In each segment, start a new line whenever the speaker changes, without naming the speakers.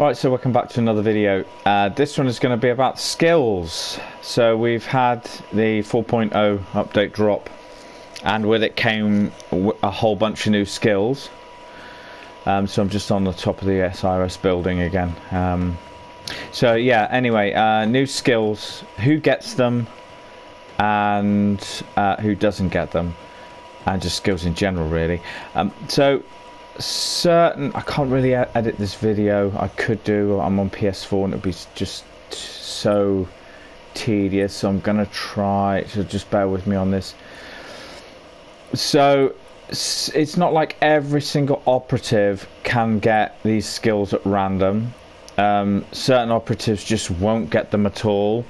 Alright, so welcome back to another video. This one is going to be about skills. So we've had the 4.0 update drop, and with it came a whole bunch of new skills. So I'm just on the top of the SRS building again. So yeah, anyway, new skills, who gets them and who doesn't get them, and just skills in general really. I can't really edit this video. I could do, I'm on PS4 and it'd be just so tedious, so I'm gonna try, so just bear with me on this. So it's not like every single operative can get these skills at random. Certain operatives just won't get them at all.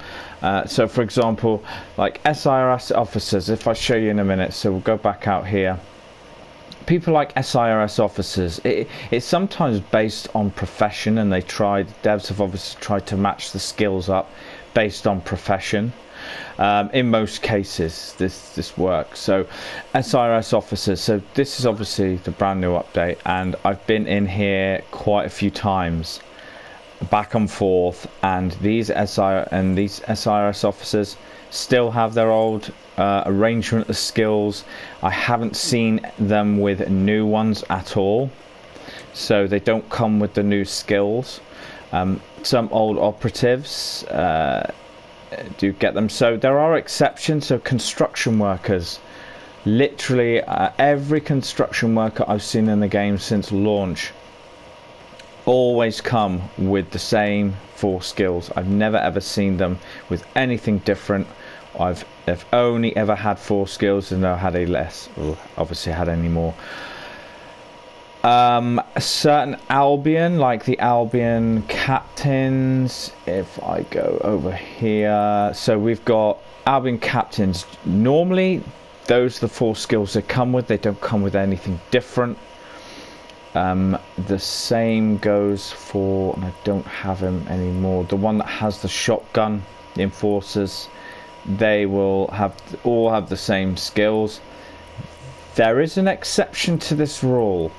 So for example, like SIRS officers, if I show you in a minute, so we'll go back out here. People like SIRS officers, it's sometimes based on profession, and devs have obviously tried to match the skills up based on profession. In most cases this works. So SIRS officers, so this is obviously the brand new update, and I've been in here quite a few times, back and forth, and these SIRS officers still have their old arrangement of skills. I haven't seen them with new ones at all, so they don't come with the new skills. Some old operatives do get them, so there are exceptions. So construction workers, literally every construction worker I've seen in the game since launch always come with the same 4 skills. I've never ever seen them with anything different. They've only ever had 4 skills, and they've had a less, or obviously had any more. A certain Albion, like the Albion captains, if I go over here, so we've got Albion captains. Normally those are the 4 skills they come with. They don't come with anything different. The same goes for, and I don't have him anymore, the one that has the shotgun, the enforcers. They will all have the same skills. There is an exception to this rule.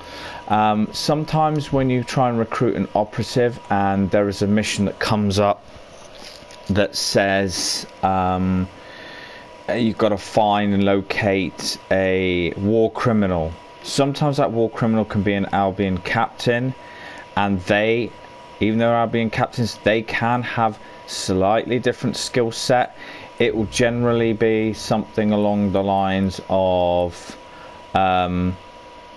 Sometimes when you try and recruit an operative and there is a mission that comes up that says you've got to find and locate a war criminal. Sometimes that war criminal can be an Albion captain, and they, even though Albion captains, they can have slightly different skill set. It will generally be something along the lines of the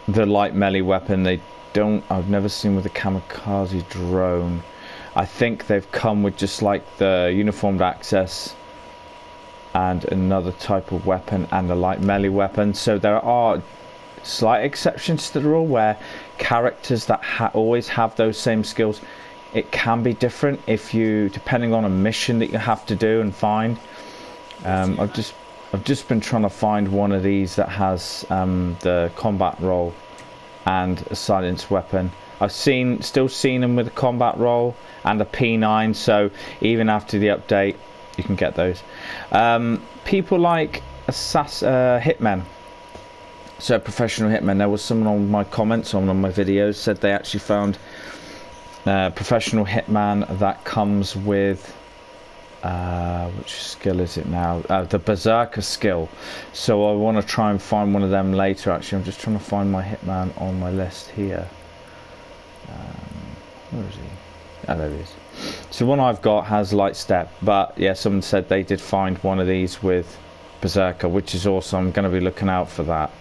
light melee weapon. I've never seen with a kamikaze drone. I think they've come with just like the uniformed access and another type of weapon and a light melee weapon. So there are slight exceptions to the rule where characters that always have those same skills, it can be different if you, depending on a mission that you have to do and find. I've just been trying to find one of these that has the combat roll and a silenced weapon. I've still seen them with a combat roll and a P9, so even after the update you can get those. People like hitmen, so professional hitmen. There was someone on my comments on one of my videos said they actually found professional hitman that comes with which skill is it now? The berserker skill. So I want to try and find one of them later. Actually, I'm just trying to find my hitman on my list here. Where is he? Oh, there he is. So one I've got has light step, but yeah, someone said they did find one of these with berserker, which is awesome. I'm going to be looking out for that.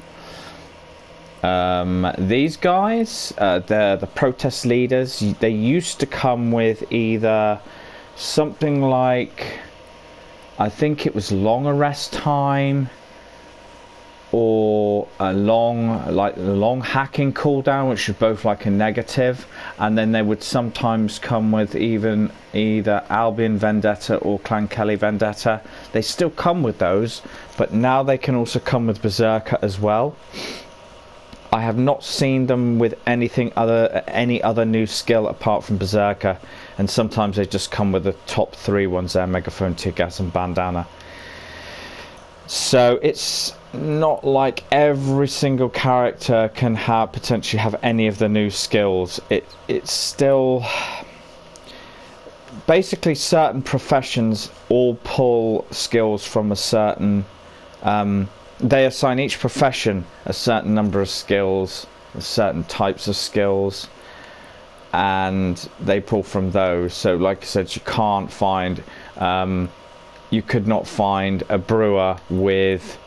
These guys, they're the protest leaders. They used to come with either something like, I think it was long arrest time, or a long hacking cooldown, which is both like a negative, and then they would sometimes come with either Albion Vendetta or Clan Kelly Vendetta. They still come with those, but now they can also come with Berserker as well. I have not seen them with any other new skill apart from Berserker, and sometimes they just come with the top 3 ones there: Megaphone, Tear Gas and Bandana. So it's not like every single character can potentially have any of the new skills. It's still, basically certain professions all pull skills from a certain they assign each profession a certain number of skills, certain types of skills, and they pull from those. So like I said, you can't find you could not find a brewer with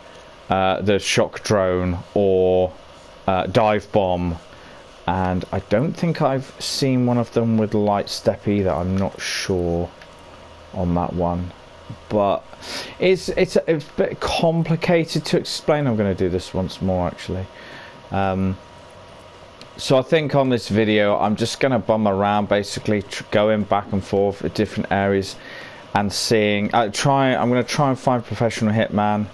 the shock drone or dive bomb, and I don't think I've seen one of them with light step either. I'm not sure on that one, but it's a bit complicated to explain. I'm going to do this once more actually. So I think on this video I'm just going to bum around, basically going back and forth at different areas and seeing I'm going to try and find a professional hitman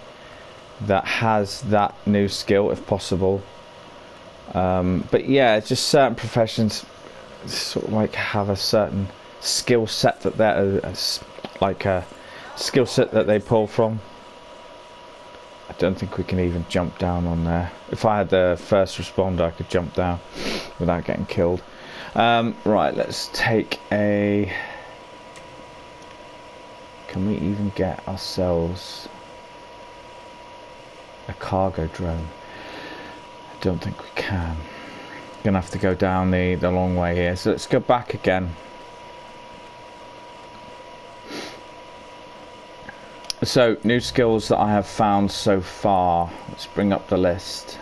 that has that new skill if possible. But yeah, just certain professions sort of like have a certain skill set that they're like a skill set that they pull from. I don't think we can even jump down on there. If I had the first responder, I could jump down without getting killed. Right, let's take a... Can we even get ourselves a cargo drone? I don't think we can. Gonna have to go down the long way here. So let's go back again. So, new skills that I have found so far. Let's bring up the list.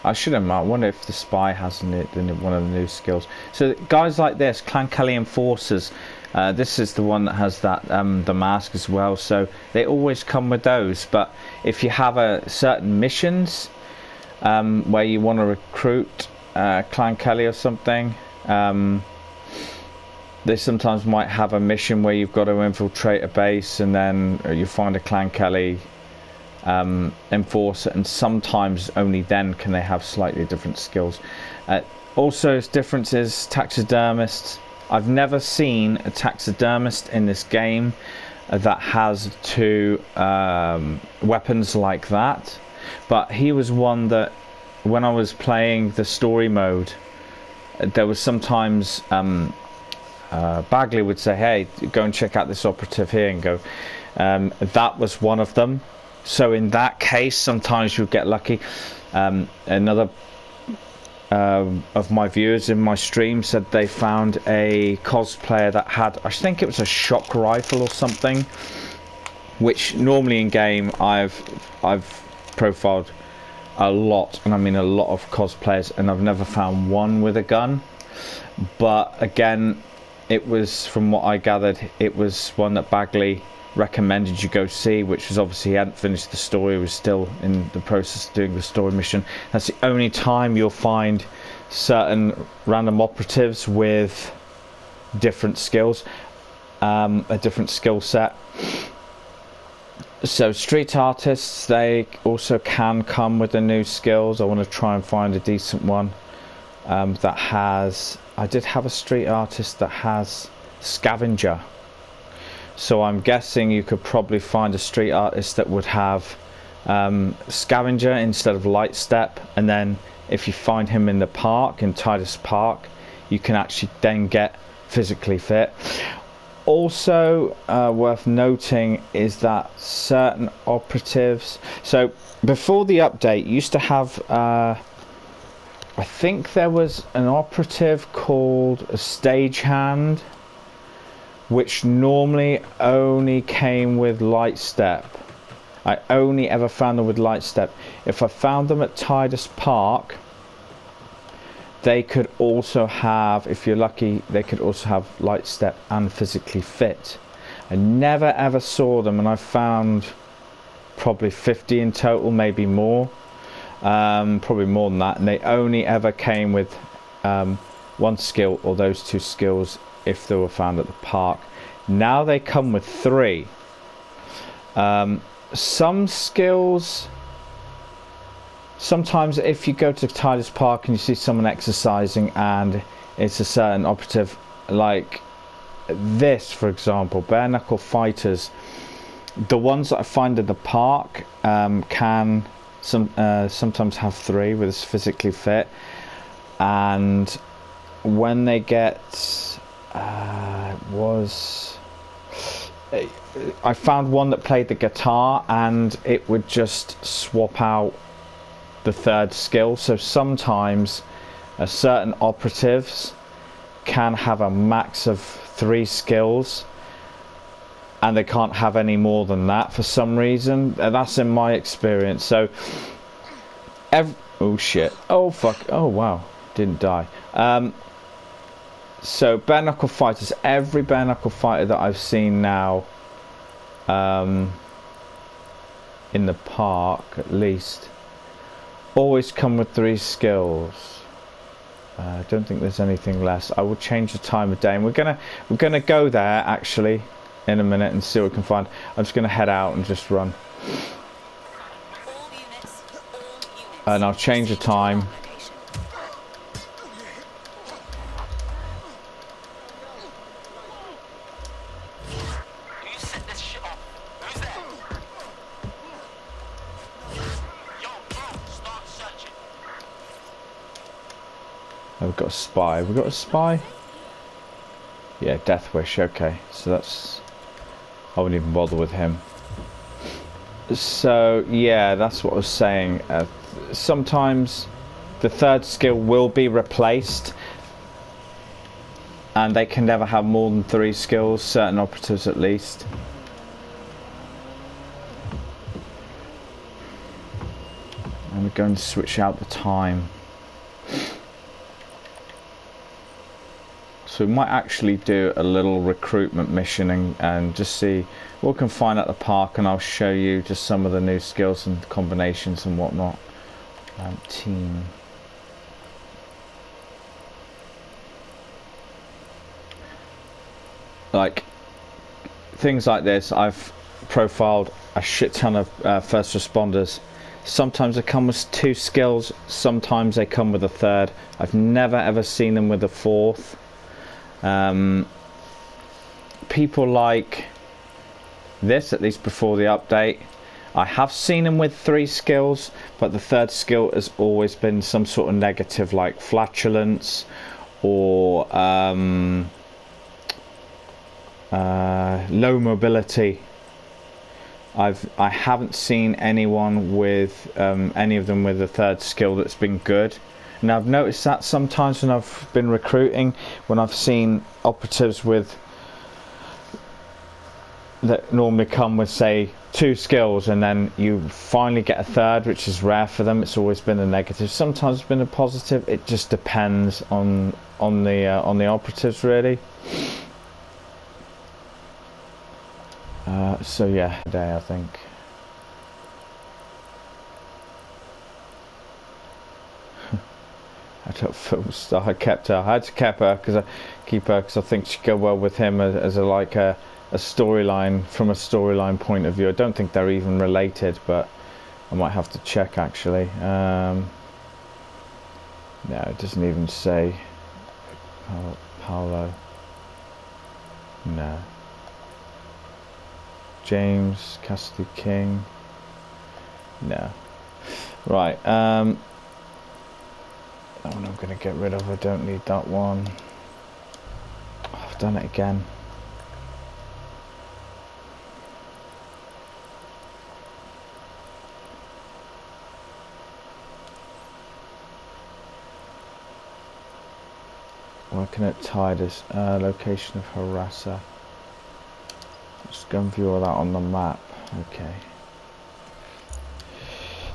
I should have. I wonder if the spy has one of the new skills. So, guys like this, Clan Kelly Enforcers. This is the one that has that the mask as well. So they always come with those. But if you have a certain missions where you want to recruit Clan Kelly or something. They sometimes might have a mission where you've got to infiltrate a base and then you find a Clan Kelly enforcer, and sometimes only then can they have slightly different skills. Also, differences, taxidermists. I've never seen a taxidermist in this game that has two weapons like that, but he was one that when I was playing the story mode, there was sometimes Bagley would say, hey, go and check out this operative here, and go that was one of them. So in that case, sometimes you'll get lucky. Another of my viewers in my stream said they found a cosplayer that had, I think it was a shock rifle or something, which normally in game I've profiled a lot, and I mean a lot of cosplayers, and I've never found one with a gun. But again, it was, from what I gathered, it was one that Bagley recommended you go see, which was obviously he hadn't finished the story, was still in the process of doing the story mission. That's the only time you'll find certain random operatives with different skills, a different skill set. So street artists, they also can come with the new skills. I want to try and find a decent one that has... I did have a street artist that has scavenger, so I'm guessing you could probably find a street artist that would have scavenger instead of light step, and then if you find him in the park, in Titus Park, you can actually then get physically fit. Also worth noting is that certain operatives, so before the update you used to have I think there was an operative called a stagehand, which normally only came with light step. I only ever found them with light step. If I found them at Titus Park, they could also have, if you're lucky, they could also have light step and physically fit. I never ever saw them, and I found probably 50 in total, maybe more. Probably more than that, and they only ever came with one skill or those two skills if they were found at the park. Now they come with 3. Some skills, sometimes if you go to Titus Park and you see someone exercising and it's a certain operative, like this for example, bare knuckle fighters, the ones that I find in the park can sometimes have 3 with us physically fit, and when they get I found one that played the guitar and it would just swap out the third skill. So sometimes certain operatives can have a max of 3 skills and they can't have any more than that for some reason. That's in my experience. So oh shit, oh fuck, oh wow, didn't die. So bare knuckle fighters, every bare knuckle fighter that I've seen now in the park at least always come with 3 skills. I don't think there's anything less. I will change the time of day, and we're gonna go there actually in a minute and see what we can find. I'm just gonna head out and just run, and I'll change the time. Oh, we've got a spy. We've got a spy? Yeah, Death Wish. Okay, so that's... I wouldn't even bother with him. So, yeah, that's what I was saying. Sometimes the third skill will be replaced, and they can never have more than 3 skills, certain operatives at least. And we're going to switch out the time. So we might actually do a little recruitment mission and just see what we can find at the park, and I'll show you just some of the new skills and combinations and whatnot. Team. Like things like this, I've profiled a shit ton of first responders. Sometimes they come with 2 skills, sometimes they come with a 3rd. I've never ever seen them with a 4th. People like this, at least before the update, I have seen them with 3 skills, but the 3rd skill has always been some sort of negative, like flatulence or low mobility. I haven't seen anyone with any of them with a 3rd skill that's been good. And I've noticed that sometimes when I've been recruiting, when I've seen operatives with that normally come with say 2 skills, and then you finally get a 3rd, which is rare for them. It's always been a negative. Sometimes it's been a positive. It just depends on the operatives really. So yeah, today I think. I don't feel stuff. I kept her. I had to keep her because I think she'd go well with him as a storyline, from a storyline point of view. I don't think they're even related, but I might have to check actually. No, it doesn't even say Paolo. No. James Cassidy King. No. Right. That one I'm going to get rid of. I don't need that one. Oh, I've done it again. Working at Titus. Location of harasser. Just go and view all that on the map. Okay.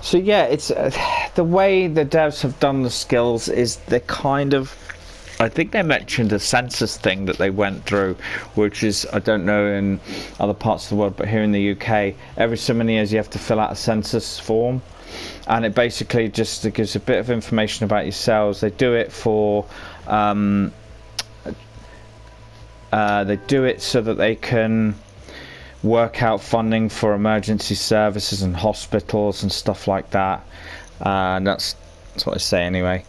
So yeah, it's the way the devs have done the skills is they kind of, I think they mentioned a census thing that they went through, which is, I don't know in other parts of the world, but here in the UK, every so many years you have to fill out a census form, and it basically just gives a bit of information about yourselves. They do it for they do it so that they can work out funding for emergency services and hospitals and stuff like that, and that's what I say anyway.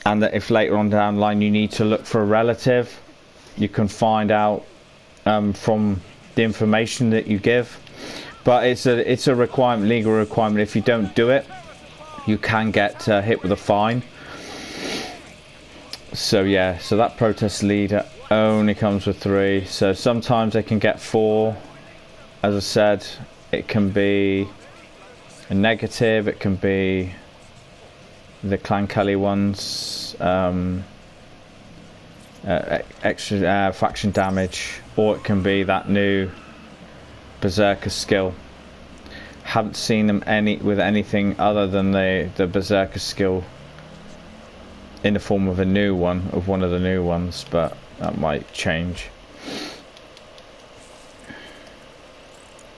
And that if later on down the line you need to look for a relative, you can find out from the information that you give. But it's a requirement, legal requirement. If you don't do it, you can get hit with a fine. So yeah, so that protest leader only comes with 3. So sometimes they can get 4. As I said, it can be a negative, it can be the Clan Kelly ones, extra faction damage, or it can be that new Berserker skill. Haven't seen them with anything other than the Berserker skill in the form of a new one, of one of the new ones, but that might change.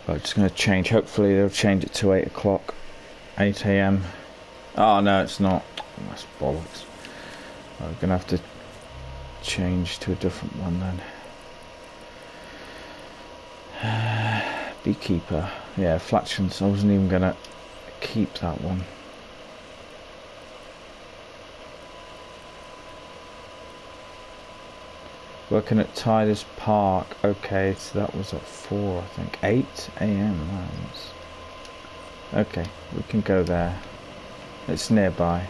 But I'm just going to change, hopefully they'll change it to 8 o'clock, 8 AM. Oh no, it's not. That's bollocks. I'm going to have to change to a different one then. Beekeeper. Yeah, Flatchins. I wasn't even going to keep that one. Working at Tiders Park. Okay, so that was at 4, I think. 8 AM. That was... Okay, we can go there. It's nearby.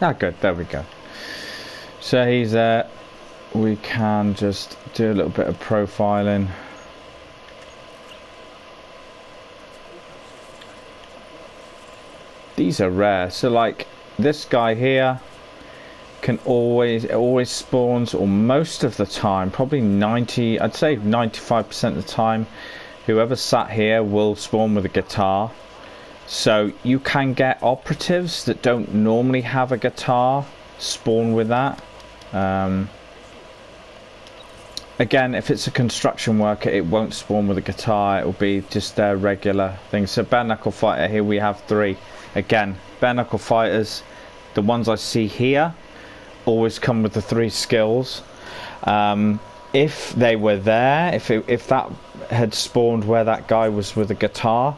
Ah, good, there we go. So he's there. We can just do a little bit of profiling. These are rare. So like this guy here can always spawns, or most of the time, probably 90, I'd say 95% of the time, whoever sat here will spawn with a guitar. So you can get operatives that don't normally have a guitar spawn with that. Again, if it's a construction worker, it won't spawn with a guitar. It will be just their regular thing. So bare knuckle fighter, here we have 3. Again, bare knuckle fighters, the ones I see here, always come with the 3 skills. If they were there, if that had spawned where that guy was with a guitar,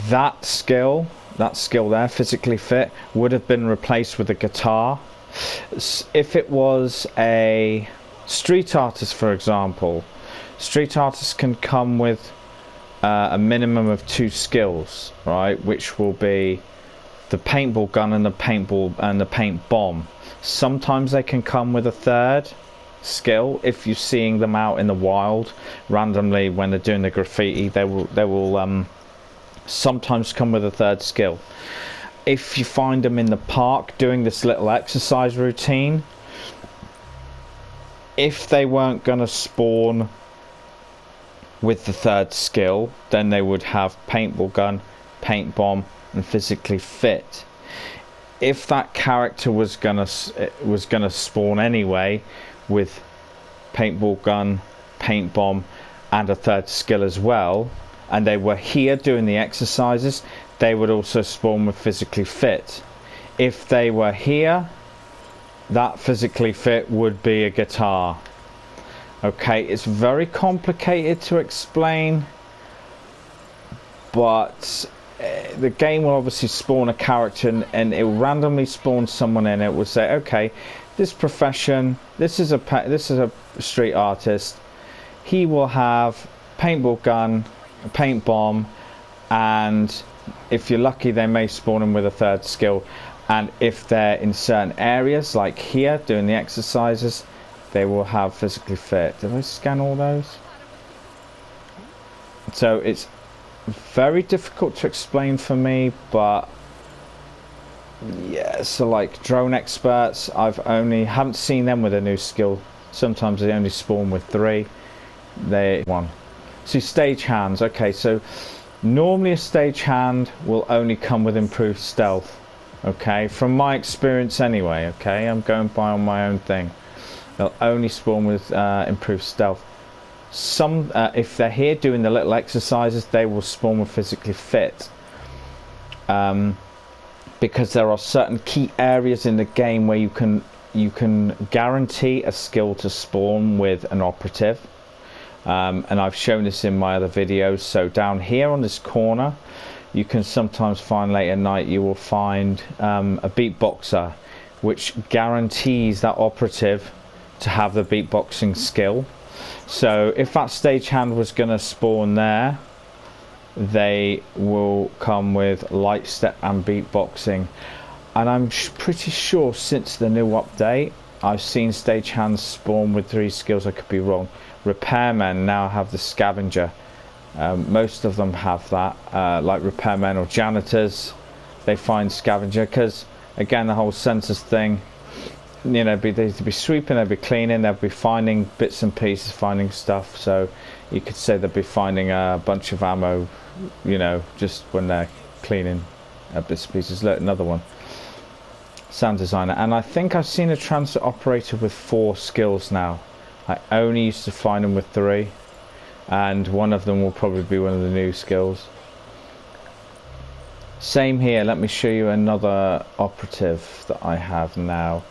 that skill there, physically fit, would have been replaced with a guitar. If it was a street artist, for example, street artists can come with a minimum of 2 skills, right, which will be the paintball gun and the paint bomb. Sometimes they can come with a 3rd skill. If you're seeing them out in the wild randomly when they're doing the graffiti, they will sometimes come with a 3rd skill. If you find them in the park doing this little exercise routine, if they weren't going to spawn with the 3rd skill, then they would have paintball gun, paint bomb, and physically fit. If that character was gonna spawn anyway with paintball gun, paint bomb, and a 3rd skill as well, and they were here doing the exercises, they would also spawn with physically fit. If they were here, that physically fit would be a guitar. Okay, it's very complicated to explain, but the game will obviously spawn a character, and it will randomly spawn someone in. It will say, okay, this profession, this is a street artist. He will have paintball gun, a paint bomb, and if you're lucky, they may spawn him with a 3rd skill. And if they're in certain areas, like here, doing the exercises, they will have physically fit. Did I scan all those? So it's very difficult to explain for me, but yeah, so like drone experts, haven't seen them with a new skill. Sometimes they only spawn with 3. See, stage hands. Okay, so normally a stage hand will only come with improved stealth. Okay, from my experience anyway. Okay, I'm going by on my own thing. They'll only spawn with improved stealth. Some, if they're here doing the little exercises, they will spawn with physically fit. because there are certain key areas in the game where you can guarantee a skill to spawn with an operative. And I've shown this in my other videos. So down here on this corner, you can sometimes find late at night, you will find a beatboxer, which guarantees that operative to have the beatboxing skill. So if that stagehand was going to spawn there, they will come with light step and beatboxing. And I'm pretty sure since the new update, I've seen stagehands spawn with 3 skills. I could be wrong. Repairmen now have the scavenger. Most of them have that, like repairmen or janitors, they find scavenger, because again, the whole census thing, you know, they'd be sweeping, they'd be cleaning, they'd be finding bits and pieces, finding stuff. So you could say they'd be finding a bunch of ammo, you know, just when they're cleaning bits and pieces. Look, another one, sound designer. And I think I've seen a transit operator with 4 skills now. I only used to find them with 3. And one of them will probably be one of the new skills. Same here. Let me show you another operative that I have now,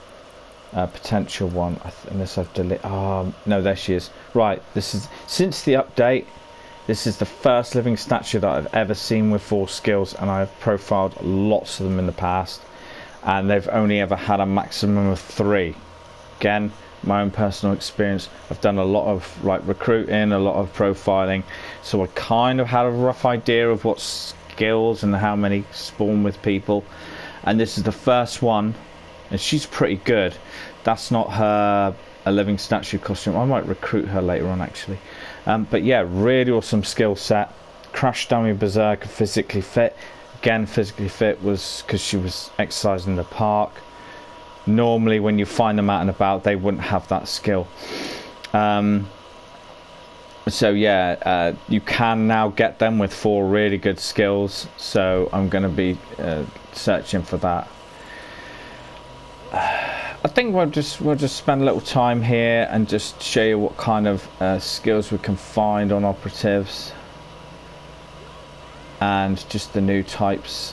a potential one, unless I've deleted. No, there she is. Right, this is, since the update, this is the first living statue that I've ever seen with 4 skills, and I've profiled lots of them in the past, and they've only ever had a maximum of 3. Again, my own personal experience. I've done a lot of like recruiting, a lot of profiling, so I kind of had a rough idea of what skills and how many spawn with people. And this is the first one, and she's pretty good. That's not her a living statue costume. I might recruit her later on actually. But yeah, really awesome skill set. Crash dummy berserker, physically fit. Again, physically fit was because she was exercising in the park. Normally when you find them out and about, they wouldn't have that skill. So yeah, you can now get them with 4 really good skills, so I'm going to be searching for that. I think we'll just spend a little time here and just show you what kind of skills we can find on operatives and just the new types.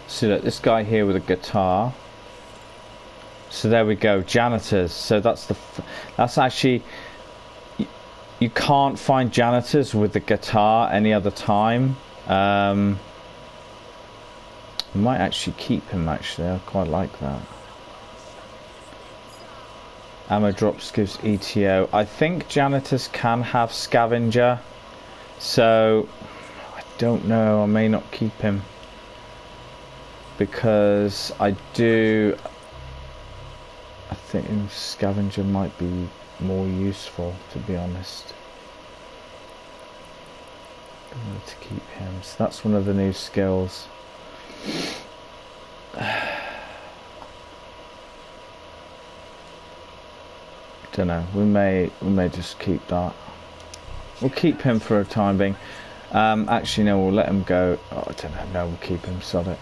So look, this guy here with a guitar. So there we go, janitors. So that's actually, you can't find janitors with the guitar any other time. I might actually keep him actually, I quite like that. Ammo drops gives ETO. I think janitors can have scavenger, so I don't know, I may not keep him. Because I think scavenger might be more useful, to be honest. I'm going to keep him. So that's one of the new skills. Don't know. We may just keep that. We'll keep him for a time being. Actually, no. We'll let him go. Oh, I don't know. No, we'll keep him. Sod it.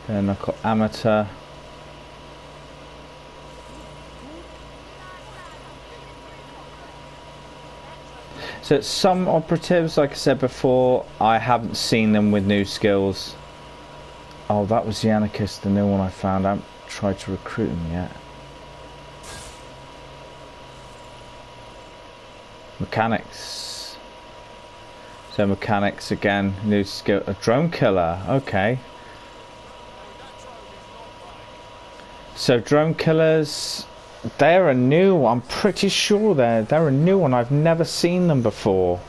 Then I've got amateur. So some operatives, like I said before, I haven't seen them with new skills. Oh, that was the anarchist, the new one I found. I haven't tried to recruit him yet. Mechanics. So mechanics again, new skill. A drone killer, okay. So drone killers, they're a new, I'm pretty sure they're a new one. I've never seen them before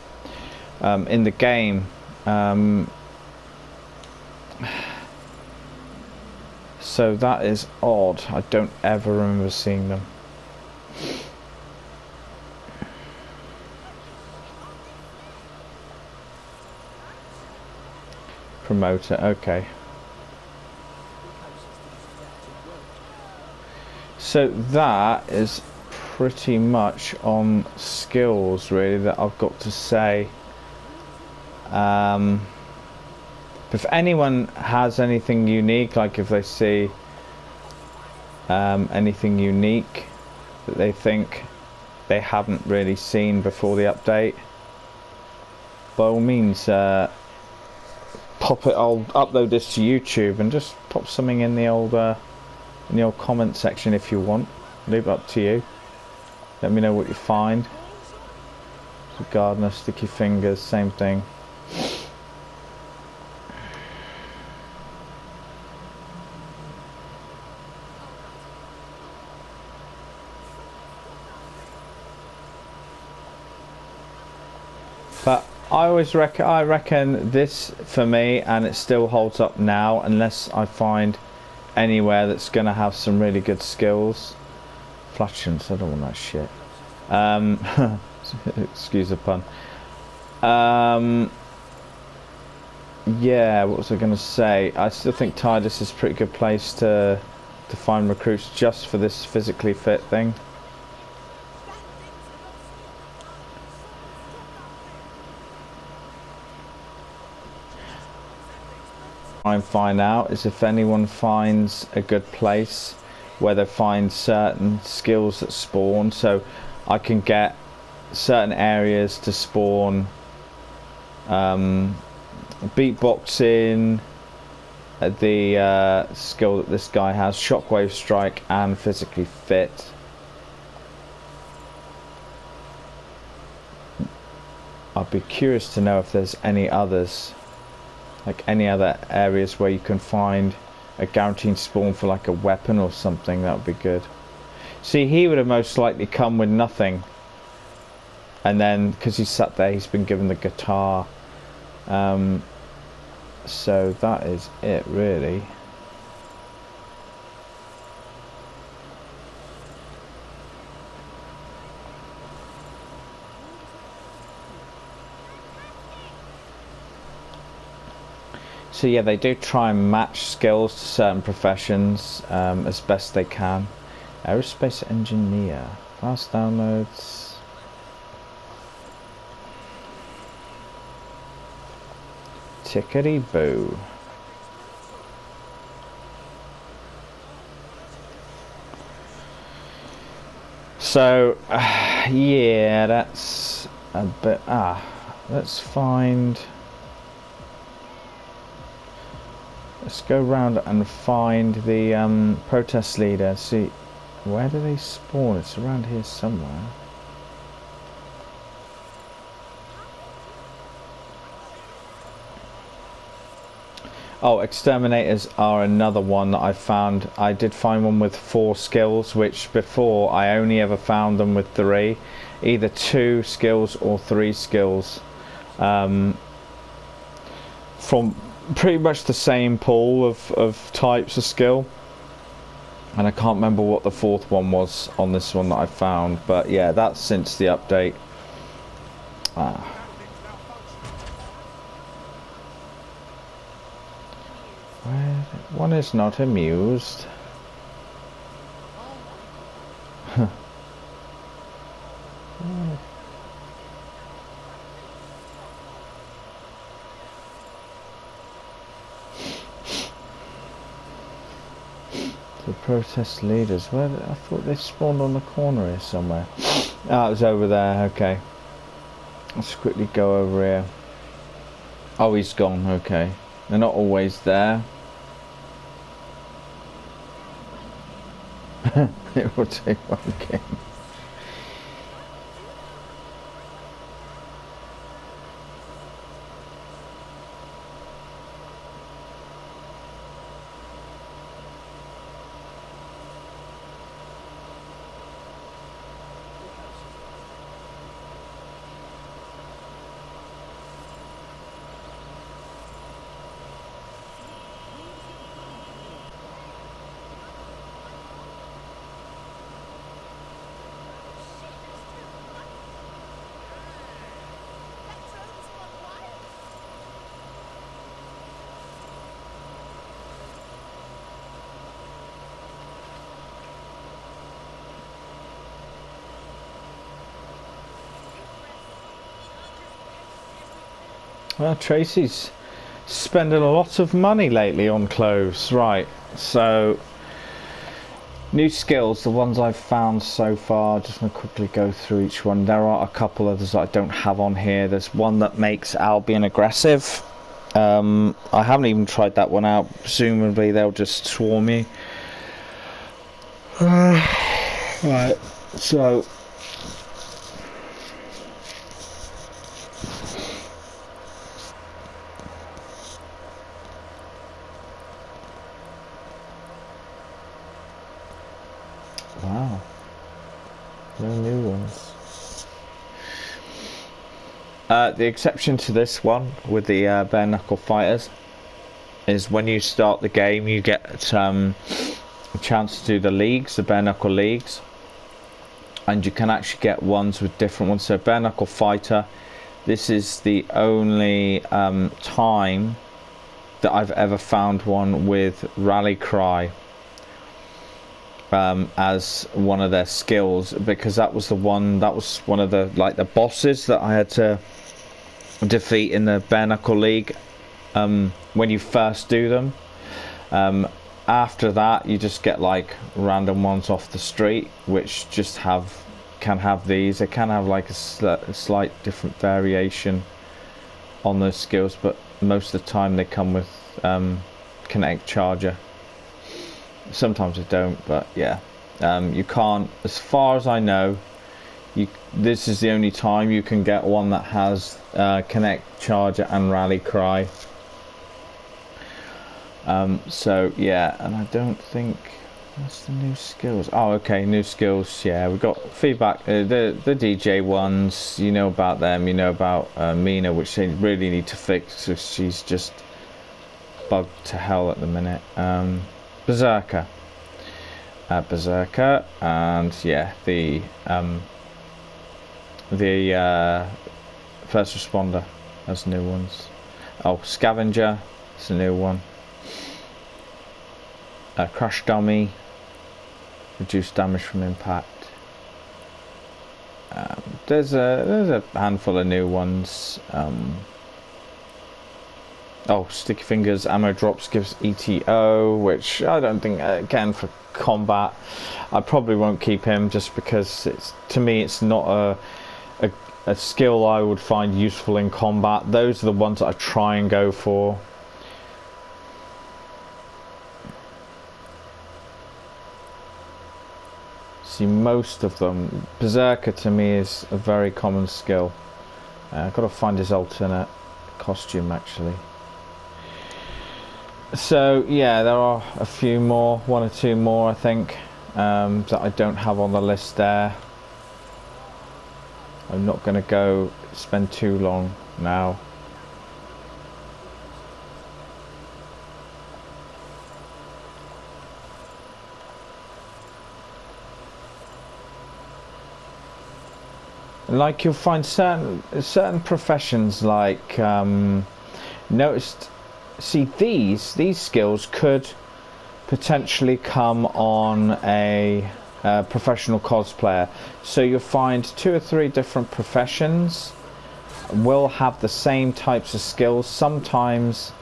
in the game. So that is odd. I don't ever remember seeing them. Promoter, okay. So that is pretty much on skills really that I've got to say. But if anyone has anything unique, like if they see anything unique that they think they haven't really seen before the update, by all means pop it. I'll upload this to YouTube and just pop something in the old comment section if you want. Leave it up to you. Let me know what you find. So gardener, sticky fingers, same thing. But I reckon this for me, and it still holds up now, unless I find anywhere that's gonna have some really good skills. Flatulence, I don't want that shit. Excuse the pun. Yeah, what was I gonna say? I still think Tidus is a pretty good place to find recruits just for this physically fit thing. And find out is if anyone finds a good place where they find certain skills that spawn, so I can get certain areas to spawn beatboxing, the skill that this guy has, shockwave strike, and physically fit. I'd be curious to know if there's any others, like any other areas where you can find a guaranteed spawn for like a weapon or something. That would be good. See, he would have most likely come with nothing, and then because he's sat there, he's been given the guitar. So that is it really. So yeah, they do try and match skills to certain professions as best they can. Aerospace engineer, fast downloads. Tickety boo. So yeah, that's a bit. Let's find. Let's go around and find the protest leader. See, where do they spawn? It's around here somewhere. Oh, exterminators are another one that I found. I did find one with 4 skills, which before I only ever found them with 3. Either 2 skills or 3 skills. From pretty much the same pool of types of skill. And I can't remember what the 4th one was on this one that I found. But yeah, that's since the update. One is not amused. The protest leaders. Where? I thought they spawned on the corner here somewhere. Ah, it was over there. Okay. Let's quickly go over here. Oh, he's gone. Okay. They're not always there. It will take one game. Well, Tracy's spending a lot of money lately on clothes. Right, so new skills, the ones I've found so far, just going to quickly go through each one. There are a couple others that I don't have on here. There's one that makes Albion aggressive. I haven't even tried that one out. Presumably they'll just swarm me. Right, so wow, no new ones. The exception to this one with the bare knuckle fighters is when you start the game, you get a chance to do the leagues, the bare knuckle leagues, and you can actually get ones with different ones. So bare knuckle fighter, this is the only time that I've ever found one with rally cry as one of their skills, because that was one of the the bosses that I had to defeat in the bare knuckle league when you first do them. After that you just get like random ones off the street which just can have these. They can have like a slight different variation on those skills, but most of the time they come with kinetic charger. Sometimes they don't, but yeah, you can't, as far as I know, this is the only time you can get one that has kinetic charger and rally cry. So yeah, and I don't think that's the new skills. Oh, okay, new skills. Yeah, we got feedback. The DJ ones, you know about them. You know about Mina, which they really need to fix. So she's just bugged to hell at the minute. Berserker, and yeah, the first responder has new ones. Oh, scavenger, it's a new one. Crash dummy, reduced damage from impact. There's a handful of new ones. Oh, sticky fingers, ammo drops gives ETO, which I don't think, again, for combat, I probably won't keep him just because to me it's not a skill I would find useful in combat. Those are the ones that I try and go for. See, most of them, Berserker to me is a very common skill. I've got to find his alternate costume actually. So yeah, there are a few more, one or two more I think, that I don't have on the list there. I'm not going to go spend too long now. Like you'll find certain professions like noticed. See, these skills could potentially come on a professional cosplayer. So you'll find 2 or 3 different professions will have the same types of skills. Sometimes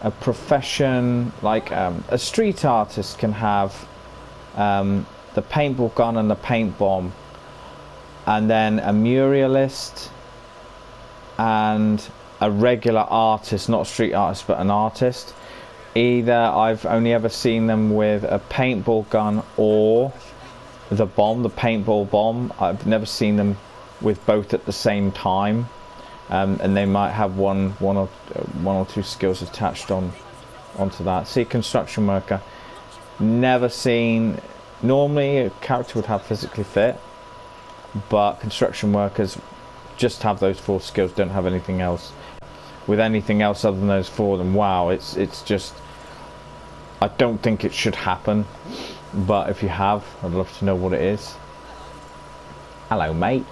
a profession like a street artist can have the paintball gun and the paint bomb, and then a muralist and a regular artist, not a street artist but an artist, either I've only ever seen them with a paintball gun or the bomb, the paintball bomb. I've never seen them with both at the same time, and they might have one or two skills attached onto that. See, construction worker, never seen. Normally a character would have physically fit, but construction workers just have those 4 skills, don't have anything else. With anything else other than those 4, then wow, it's just, I don't think it should happen, but if you have, I'd love to know what it is. Hello mate.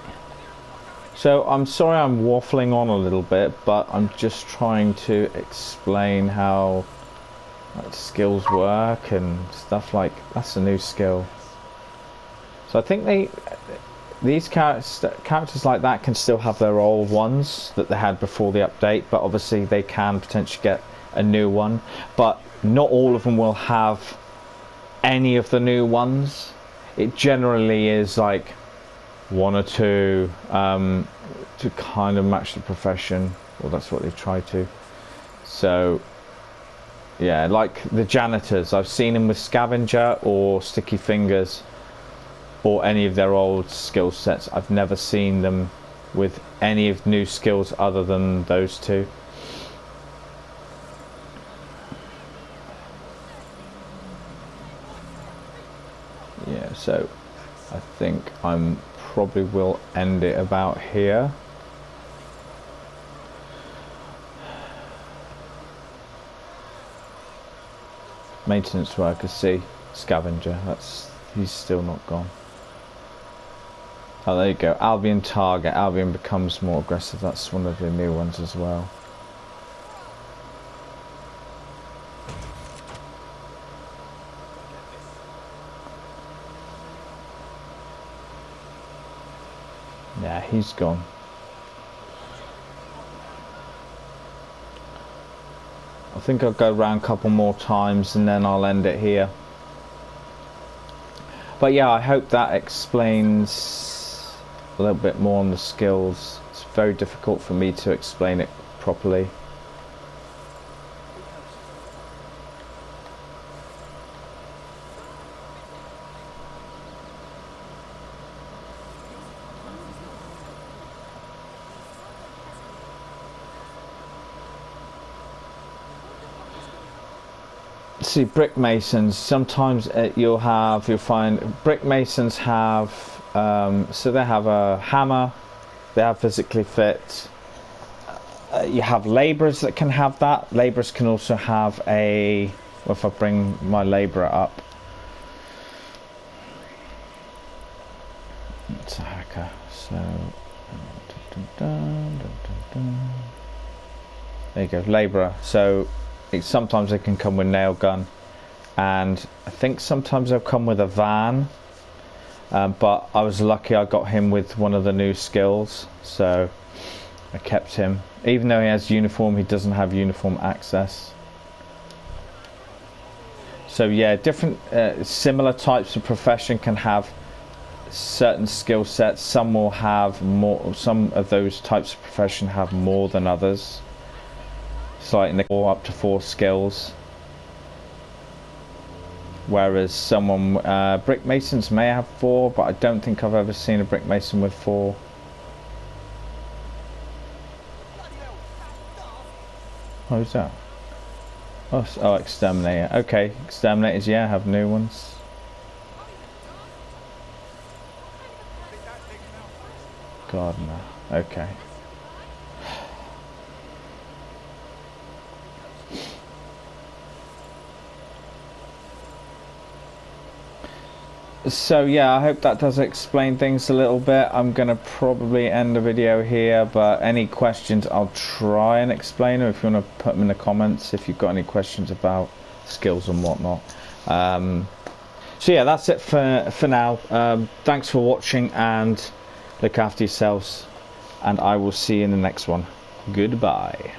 So I'm sorry I'm waffling on a little bit, but I'm just trying to explain how skills work and stuff. Like, that's a new skill. So I think these characters like that can still have their old ones that they had before the update, but obviously they can potentially get a new one. But not all of them will have any of the new ones. It generally is like one or two to kind of match the profession. Well, that's what they try to. So yeah, like the janitors, I've seen them with scavenger or sticky fingers or any of their old skill sets. I've never seen them with any of new skills other than those two. Yeah, so I think I'm probably will end it about here. Maintenance worker, see, scavenger, he's still not gone. Oh, there you go. Albion target. Albion becomes more aggressive. That's one of the new ones as well. Yeah, he's gone. I think I'll go around a couple more times and then I'll end it here. But yeah, I hope that explains a little bit more on the skills. It's very difficult for me to explain it properly. See, brick masons, sometimes you'll find brick masons have so they have a hammer, they have physically fit. You have labourers that can have that. Labourers can also have a, well, if I bring my labourer up, it's a hacker, so there you go, labourer. So sometimes they can come with nail gun, and I think sometimes they'll come with a van, but I was lucky I got him with one of the new skills, so I kept him. Even though he has uniform, he doesn't have uniform access. So yeah, different similar types of profession can have certain skill sets. Some will have more, some of those types of profession have more than others. It's like in the up to 4 skills, whereas someone brick masons may have 4, but I don't think I've ever seen a brick mason with 4. Oh, who's that? Oh, exterminator. Okay, exterminators, yeah, have new ones. Gardener. Okay. So yeah, I hope that does explain things a little bit. I'm gonna probably end the video here, but any questions I'll try and explain, or if you want to put them in the comments if you've got any questions about skills and whatnot. So yeah, that's it for now. Thanks for watching, and look after yourselves, and I will see you in the next one. Goodbye.